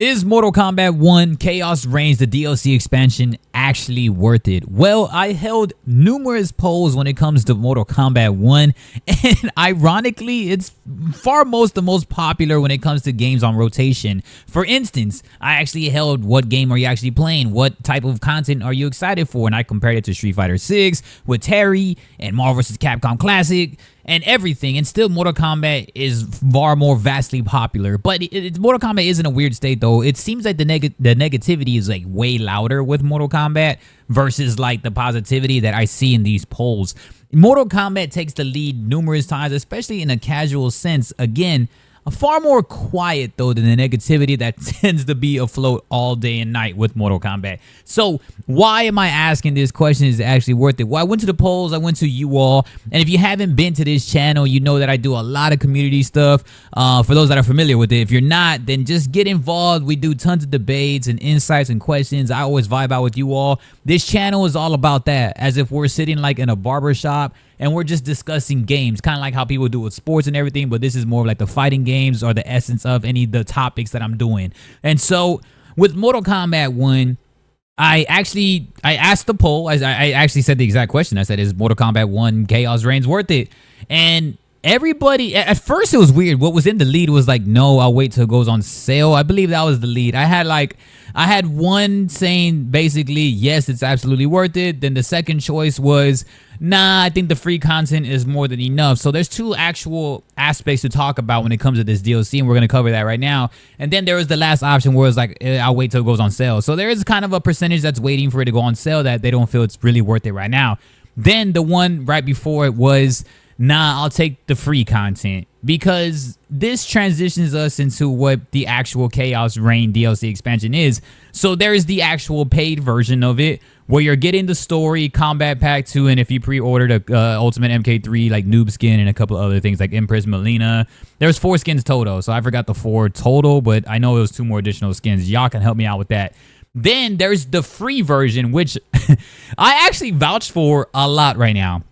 Is Mortal Kombat 1 Chaos Reigns, the DLC expansion, actually worth it? Well, I held numerous polls when it comes to Mortal Kombat 1, and ironically, it's the most popular when it comes to games on rotation. For instance, I actually held what game are you actually playing? What type of content are you excited for? And I compared it to Street Fighter 6 with Terry and Marvel vs. Capcom Classic and everything, and still Mortal Kombat is far more vastly popular. But Mortal Kombat is in a weird state though. It seems like the negativity is like way louder with Mortal Kombat versus like the positivity that I see in these polls. Mortal Kombat takes the lead numerous times, especially in a casual sense. Again, far more quiet though than the negativity that tends to be afloat all day and night with Mortal Kombat. So why am I asking this question? Is it actually worth it? Well, I went to the polls, I went to you all, and if you haven't been to this channel, you know that I do a lot of community stuff. For those that are familiar with it, if you're not, then just get involved. We do tons of debates and insights and questions. I always vibe out with you all. This channel is all about that, as if we're sitting like in a barber shop and we're just discussing games, kind of like how people do with sports and everything, but this is more like the fighting games or the essence of any of the topics that I'm doing. And so with Mortal Kombat 1, I asked the poll. I actually said the exact question. I said, is Mortal Kombat 1 Chaos Reigns worth it? And everybody, at first it was weird. What was in the lead was like, no, I'll wait till it goes on sale. I believe that was the lead. I had one saying basically, yes, it's absolutely worth it. Then the second choice was, nah, I think the free content is more than enough. So there's two actual aspects to talk about when it comes to this DLC, and we're going to cover that right now. And then there was the last option where it's like, I'll wait till it goes on sale. So there is kind of a percentage that's waiting for it to go on sale that they don't feel it's really worth it right now. Then the one right before it was, nah, I'll take the free content, because this transitions us into what the actual Chaos Reign DLC expansion is. So there's the actual paid version of it, where you're getting the story, Combat Pack 2, and if you pre-ordered a Ultimate MK3 like noob skin and a couple other things like Empress Melina. There's 4 skins total, so I forgot the 4 total, but I know it was 2 more additional skins. Y'all can help me out with that. Then there's the free version, which I actually vouched for a lot right now.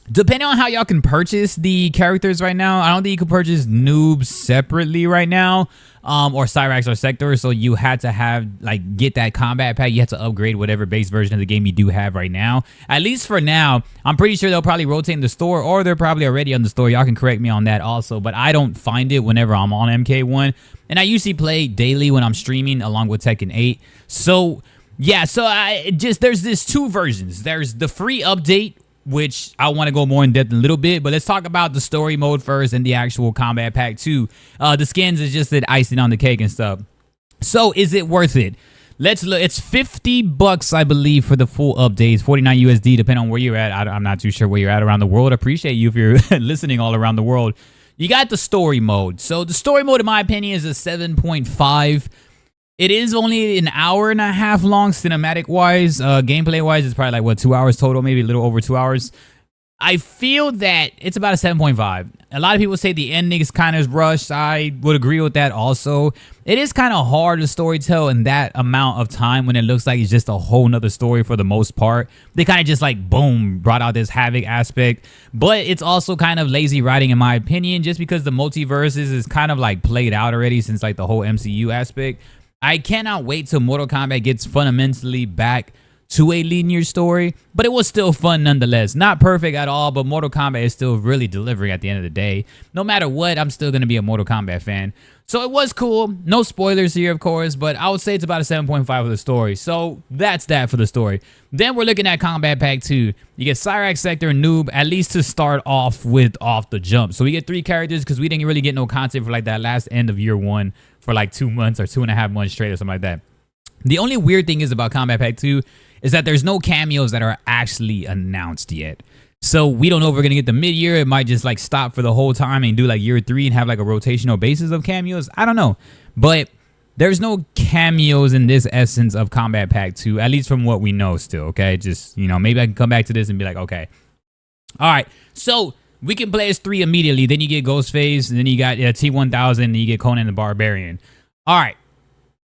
Depending on how y'all can purchase the characters right now, I don't think you can purchase noobs separately right now, or Cyrax or Sector. So you had to have get that combat pack. You have to upgrade whatever base version of the game you do have right now. At least for now, I'm pretty sure they'll probably rotate in the store, or they're probably already on the store. Y'all can correct me on that also, but I don't find it whenever I'm on MK1, and I usually play daily when I'm streaming along with Tekken 8. So yeah, so there's this 2 versions. There's the free update, which I want to go more in depth in a little bit, but let's talk about the story mode first and the actual combat pack 2. The skins is just the icing on the cake and stuff. So is it worth it? Let's look. It's $50, I believe, for the full updates. 49 USD, depending on where you're at. I'm not too sure where you're at around the world. I appreciate you if you're listening all around the world. You got the story mode. So the story mode, in my opinion, is a 7.5. It is only an hour and a half long cinematic-wise. Gameplay-wise, it's probably like, what, 2 hours total? Maybe a little over 2 hours. I feel that it's about a 7.5. A lot of people say the ending is kind of rushed. I would agree with that also. It is kind of hard to storytell in that amount of time when it looks like it's just a whole nother story for the most part. They kind of just like, boom, brought out this Havoc aspect. But it's also kind of lazy writing in my opinion, just because the multiverses is kind of like played out already since like the whole MCU aspect. I cannot wait till Mortal Kombat gets fundamentally back to a linear story, but it was still fun nonetheless. Not perfect at all, but Mortal Kombat is still really delivering at the end of the day. No matter what, I'm still going to be a Mortal Kombat fan. So it was cool. No spoilers here, of course, but I would say it's about a 7.5 for the story. So that's that for the story. Then we're looking at Combat Pack 2. You get Cyrax, Sector, and Noob, at least to start off with off the jump. So we get 3 characters because we didn't really get no content for like that last end of year 1 for like 2 months or 2.5 months straight or something like that. The only weird thing is about Combat Pack 2 is that there's no cameos that are actually announced yet. So we don't know if we're going to get the mid-year. It might just like stop for the whole time and do like year 3 and have like a rotational basis of cameos. I don't know. But there's no cameos in this essence of Combat Pack 2, at least from what we know still, okay? Just, you know, maybe I can come back to this and be like, okay. All right, so we can play as 3 immediately. Then you get Ghostface, and then you got T-1000, and you get Conan the Barbarian. All right.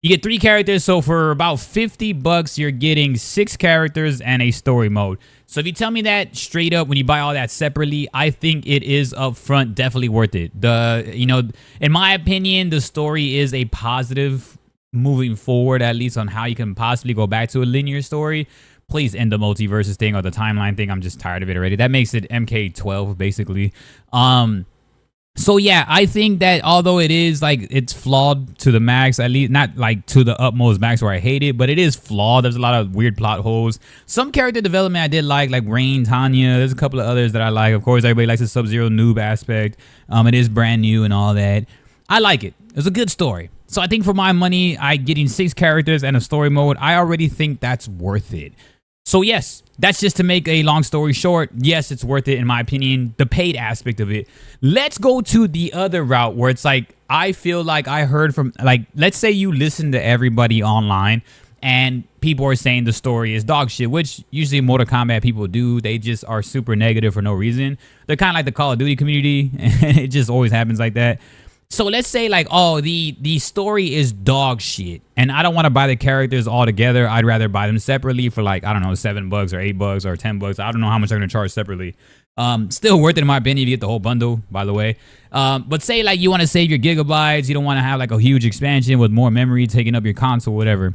You get 3 characters, so for about $50, you're getting 6 characters and a story mode. So if you tell me that straight up when you buy all that separately, I think it is upfront definitely worth it. In my opinion, the story is a positive moving forward, at least on how you can possibly go back to a linear story, please end the multiverses thing or the timeline thing. I'm just tired of it already. That makes it MK12 basically. So yeah, I think that although it is like it's flawed to the max, at least not like to the utmost max where I hate it, but it is flawed. There's a lot of weird plot holes. Some character development I did like Rain, Tanya. There's a couple of others that I like. Of course, everybody likes the Sub-Zero noob aspect. It is brand new and all that. I like it. It's a good story. So I think for my money, I getting 6 characters and a story mode, I already think that's worth it. So yes, that's just to make a long story short. Yes, it's worth it in my opinion, the paid aspect of it. Let's go to the other route where it's like, I feel like I heard from, like, let's say you listen to everybody online and people are saying the story is dog shit, which usually Mortal Kombat people do. They just are super negative for no reason. They're kind of like the Call of Duty community, and it just always happens like that. So let's say like, oh, the story is dog shit, and I don't want to buy the characters all together. I'd rather buy them separately for like, I don't know, $7 or $8 or $10. I don't know how much I'm gonna charge separately. Still worth it in my opinion if you get the whole bundle, by the way. But say like you want to save your gigabytes, you don't want to have like a huge expansion with more memory taking up your console, whatever.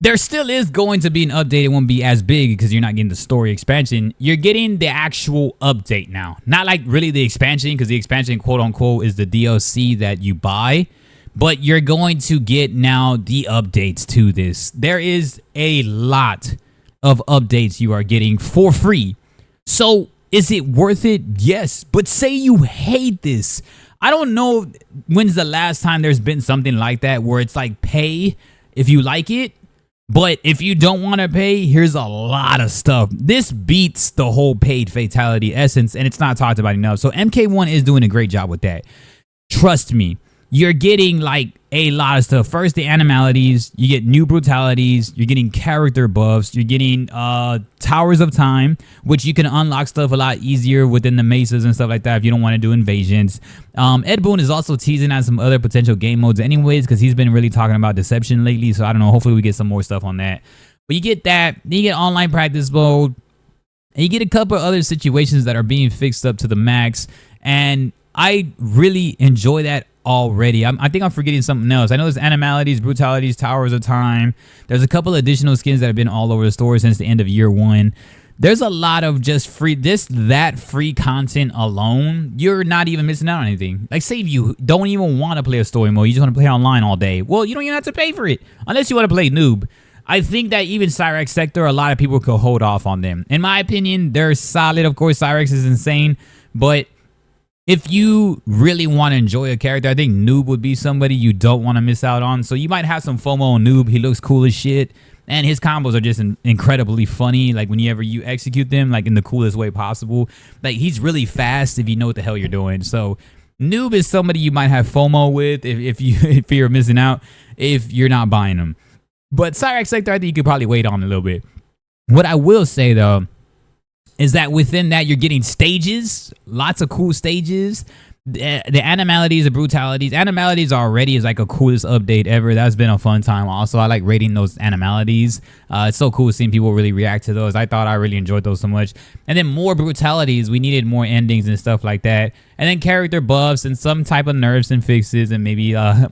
There still is going to be an update. It won't be as big because you're not getting the story expansion. You're getting the actual update now. Not like really the expansion, because the expansion, quote unquote, is the DLC that you buy. But you're going to get now the updates to this. There is a lot of updates you are getting for free. So is it worth it? Yes. But say you hate this. I don't know when's the last time there's been something like that where it's like pay if you like it. But if you don't want to pay, here's a lot of stuff. This beats the whole paid fatality essence, and it's not talked about enough. So MK1 is doing a great job with that. Trust me, you're getting like a lot of stuff. First, the animalities. You get new brutalities. You're getting character buffs. You're getting Towers of Time, which you can unlock stuff a lot easier within the mesas and stuff like that if you don't want to do invasions. Ed Boon is also teasing out some other potential game modes anyways, because he's been really talking about deception lately. So I don't know. Hopefully we get some more stuff on that. But you get that. Then you get online practice mode. And you get a couple of other situations that are being fixed up to the max. And I really enjoy that already. I think I'm forgetting something else. I know there's animalities, brutalities, Towers of Time. There's a couple additional skins that have been all over the store since the end of year 1. There's a lot of just that free content alone. You're not even missing out on anything. Like, say if you don't even want to play a story mode, you just want to play online all day. Well, you don't even have to pay for it unless you want to play noob. I think that even Cyrex Sector, a lot of people could hold off on them. In my opinion, they're solid. Of course, Cyrex is insane, but if you really want to enjoy a character, I think Noob would be somebody you don't want to miss out on. So you might have some FOMO on Noob. He looks cool as shit. And his combos are just incredibly funny. Like whenever you execute them, like in the coolest way possible. Like he's really fast if you know what the hell you're doing. So Noob is somebody you might have FOMO with if you're missing out, if you're not buying them. But Cyrex Sector, I think you could probably wait on a little bit. What I will say though, is that within that you're getting stages, lots of cool stages. The animalities, the brutalities. Animalities already is like a coolest update ever. That's been a fun time. Also, I like rating those animalities. It's so cool seeing people really react to those. I thought I really enjoyed those so much. And then more brutalities. We needed more endings and stuff like that. And then character buffs and some type of nerfs and fixes. And maybe yeah,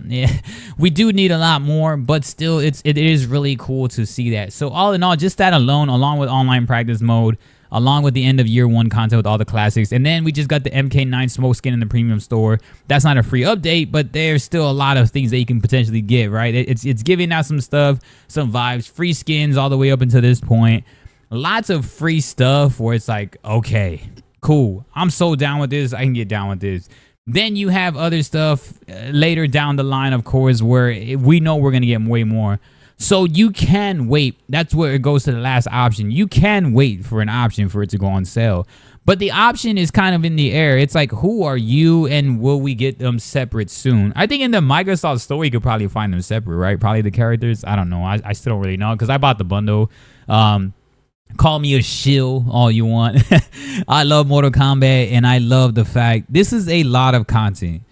we do need a lot more. But still, it is really cool to see that. So all in all, just that alone, along with online practice mode, along with the end of year 1 content with all the classics. And then we just got the MK9 smoke skin in the premium store. That's not a free update, but there's still a lot of things that you can potentially get, right? It's giving out some stuff, some vibes, free skins all the way up until this point. Lots of free stuff where it's like, okay, cool. I'm so down with this. I can get down with this. Then you have other stuff later down the line, of course, where we know we're going to get way more. So you can wait. That's where it goes to the last option. You can wait for an option for it to go on sale. But the option is kind of in the air. It's like, who are you and will we get them separate soon? I think in the Microsoft store, you could probably find them separate, right? Probably the characters. I don't know. I still don't really know because I bought the bundle. Call me a shill all you want. I love Mortal Kombat and I love the fact this is a lot of content.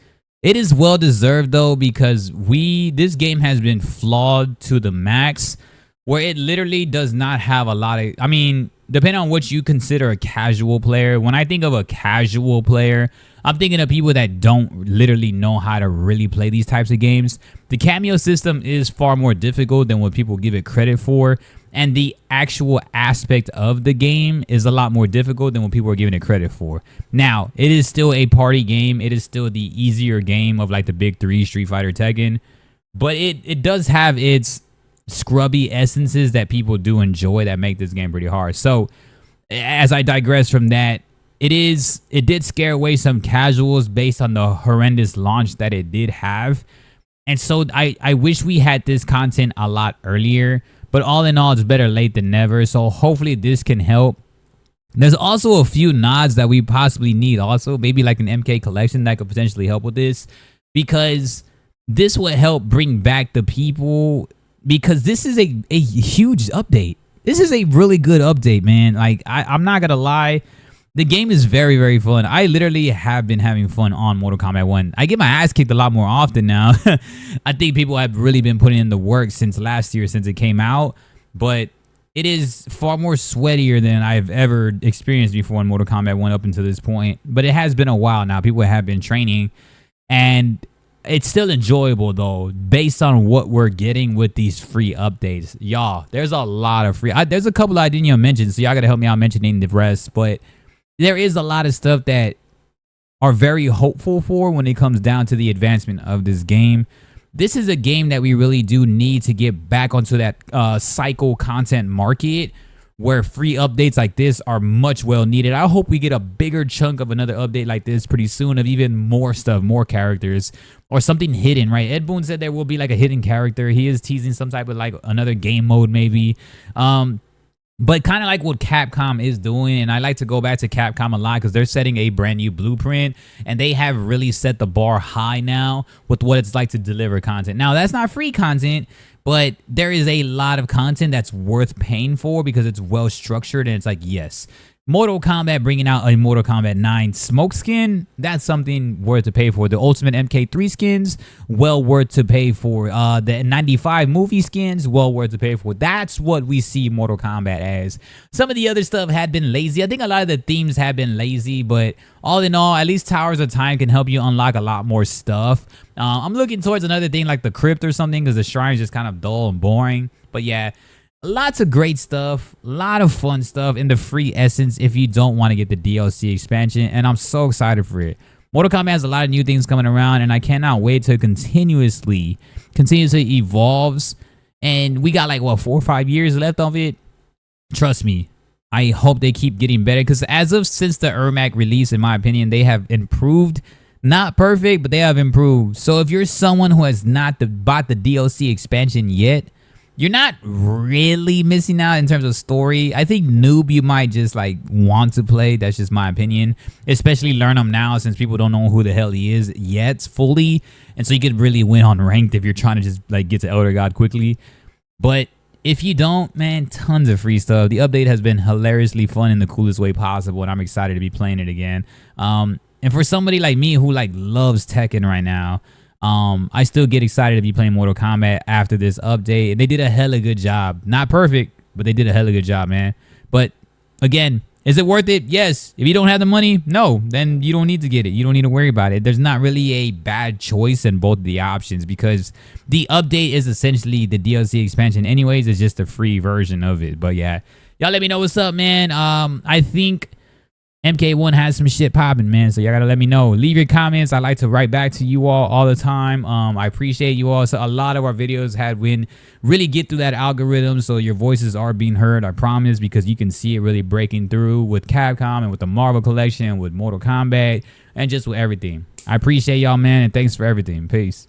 It is well deserved though, because this game has been flawed to the max, where it literally does not have a lot of, I mean, depending on what you consider a casual player. When I think of a casual player, I'm thinking of people that don't literally know how to really play these types of games. The cameo system is far more difficult than what people give it credit for. And the actual aspect of the game is a lot more difficult than what people are giving it credit for. Now, it is still a party game. It is still the easier game of like the big three, Street Fighter, Tekken. But it does have its scrubby essences that people do enjoy that make this game pretty hard. So, as I digress from that, it did scare away some casuals based on the horrendous launch that it did have. And so I wish we had this content a lot earlier. But all in all, it's better late than never. So hopefully this can help. There's also a few nods that we possibly need also. Maybe like an MK collection that could potentially help with this. Because this would help bring back the people. Because this is a huge update. This is a really good update, man. Like, I'm not going to lie. The game is very, very fun. I literally have been having fun on Mortal Kombat 1. I get my ass kicked a lot more often now. I think people have really been putting in the work since last year, since it came out. But it is far more sweatier than I've ever experienced before in Mortal Kombat 1 up until this point. But it has been a while now. People have been training. And it's still enjoyable, though, based on what we're getting with these free updates. Y'all, there's a lot of free... there's a couple I didn't even mention, so y'all got to help me out mentioning the rest. But there is a lot of stuff that are very hopeful for when it comes down to the advancement of this game. This is a game that we really do need to get back onto that cycle content market where free updates like this are much well needed. I hope we get a bigger chunk of another update like this pretty soon of even more stuff, more characters, or something hidden, right? Ed Boon said there will be like a hidden character. He is teasing some type of like another game mode maybe. But kind of like what Capcom is doing, and I like to go back to Capcom a lot because they're setting a brand new blueprint, and they have really set the bar high now with what it's like to deliver content. Now, that's not free content, but there is a lot of content that's worth paying for because it's well structured, and it's like, yes, Mortal Kombat bringing out a Mortal Kombat 9 smoke skin, that's something worth to pay for. The Ultimate MK3 skins, well worth to pay for. The 95 movie skins, well worth to pay for. That's what we see Mortal Kombat as. Some of the other stuff had been lazy. I think a lot of the themes have been lazy, but all in all, at least Towers of Time can help you unlock a lot more stuff. I'm looking towards another thing like the Crypt or something because the shrine is just kind of dull and boring. But yeah, lots of great stuff, a lot of fun stuff in the free essence if you don't want to get the DLC expansion, and I'm so excited for it. Mortal Kombat has a lot of new things coming around, and I cannot wait to continuously evolves, and we got like, what, 4 or 5 years left of it? Trust me, I hope they keep getting better, because since the Ermac release, in my opinion, they have improved. Not perfect, but they have improved. So if you're someone who has not bought the DLC expansion yet, you're not really missing out in terms of story. I think noob, you might just like want to play. That's just my opinion. Especially learn them now since people don't know who the hell he is yet fully. And so you could really win on ranked if you're trying to just like get to Elder God quickly. But if you don't, man, tons of free stuff. The update has been hilariously fun in the coolest way possible, and I'm excited to be playing it again. And for somebody like me who like loves Tekken right now, I still get excited to be playing Mortal Kombat after this update. They did a hella good job. Not perfect, but they did a hella good job, man. But again, is it worth it? Yes. If you don't have the money, no, then you don't need to get it. You don't need to worry about it. There's not really a bad choice in both the options because the update is essentially the DLC expansion anyways. It's just a free version of it. But yeah, y'all let me know what's up, man. I think MK1 has some shit popping, man. So y'all gotta let me know. Leave your comments. I like to write back to you all the time. I appreciate you all. So a lot of our videos really get through that algorithm, so your voices are being heard. I promise, because you can see it really breaking through with Capcom and with the Marvel collection, with Mortal Kombat, and just with everything. I appreciate y'all, man, and thanks for everything. Peace.